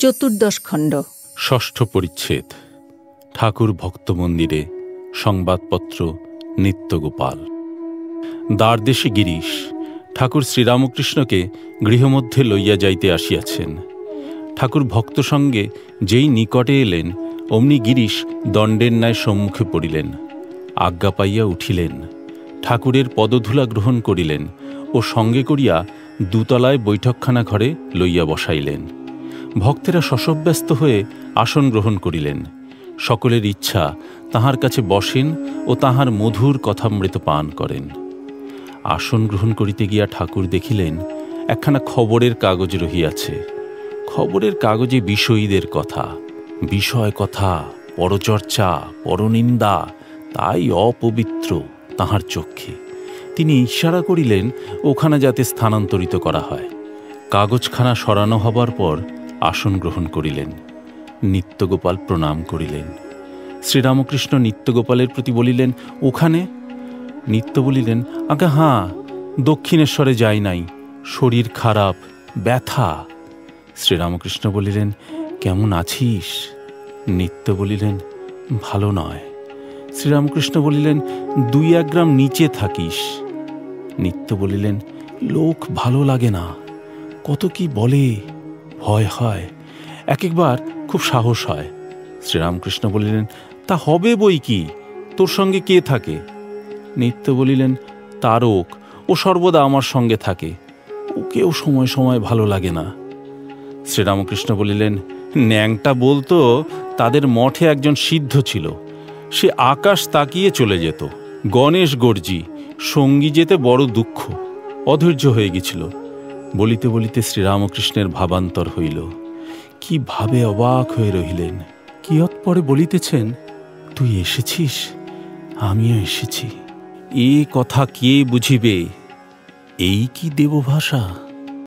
চতুর্দশ খণ্ড। ষষ্ঠ পরিচ্ছেদ। ঠাকুর ভক্ত মন্দিরে সংবাদপত্র নিত্যগোপাল। দ্বারদেশে গিরিশ ঠাকুর শ্রীরামকৃষ্ণকে গৃহমধ্যে লইয়া যাইতে আসিয়াছেন। ঠাকুর ভক্ত সঙ্গে যেই নিকটে এলেন, অমনি গিরিশ দণ্ডের ন্যায় সম্মুখে পড়িলেন। আজ্ঞা পাইয়া উঠিলেন, ঠাকুরের পদধূলা গ্রহণ করিলেন ও সঙ্গে করিয়া দুতলায় বৈঠকখানা ঘরে লইয়া বসাইলেন। ভক্তেরা শশব্যস্ত হয়ে আসন গ্রহণ করিলেন। সকলের ইচ্ছা তাহার কাছে বসেন ও তাহার মধুর কথামৃত পান করেন। আসন গ্রহণ করিতে গিয়া ঠাকুর দেখিলেন একখানা খবরের কাগজ রহিয়াছে। খবরের কাগজে বিষয়ীদের কথা, বিষয় কথা, পরচর্চা, পরনিন্দা, তাই অপবিত্র তাহার চক্ষে। তিনি ইশারা করিলেন ওখানে যাতে স্থানান্তরিত করা হয়। কাগজখানা সরানো হবার পর আসন গ্রহণ করিলেন। নিত্যগোপাল প্রণাম করিলেন। শ্রীরামকৃষ্ণ নিত্যগোপালের প্রতি বলিলেন, ওখানে? নিত্য বলিলেন, আজ্ঞা হাঁ, দক্ষিণেশ্বরে যাই নাই, শরীর খারাপ, ব্যথা। শ্রীরামকৃষ্ণ বলিলেন, কেমন আছিস? নিত্য বলিলেন, ভালো নয়। শ্রীরামকৃষ্ণ বলিলেন, 2-1 গ্রাম নিচে থাকিস। নিত্য বলিলেন, লোক ভালো লাগে না, কত কি বলে, ভয় হয়, একবার খুব সাহস হয়। শ্রীরামকৃষ্ণ বলিলেন, তা হবে বই কি, তোর সঙ্গে কে থাকে? নিত্য বলিলেন, তারক, ও সর্বদা আমার সঙ্গে থাকে, ওকেও সময় সময় ভালো লাগে না। শ্রীরামকৃষ্ণ বলিলেন, ন্যাংটা বলতো তাদের মঠে একজন সিদ্ধ ছিল, সে আকাশ তাকিয়ে চলে যেত। গণেশ গর্জি, সঙ্গী যেতে বড় দুঃখ, অধৈর্য হয়ে গেছিল। বলিতে বলিতে শ্রীরামকৃষ্ণের ভাবান্তর হইল। কি ভাবে অবাক হয়ে রহিলেন। কিয়ৎ পরে বলিতেছেন, তুই এসেছিস, আমিও এসেছি। এ কথা কে বুঝিবে? এই কি দেবভাষা?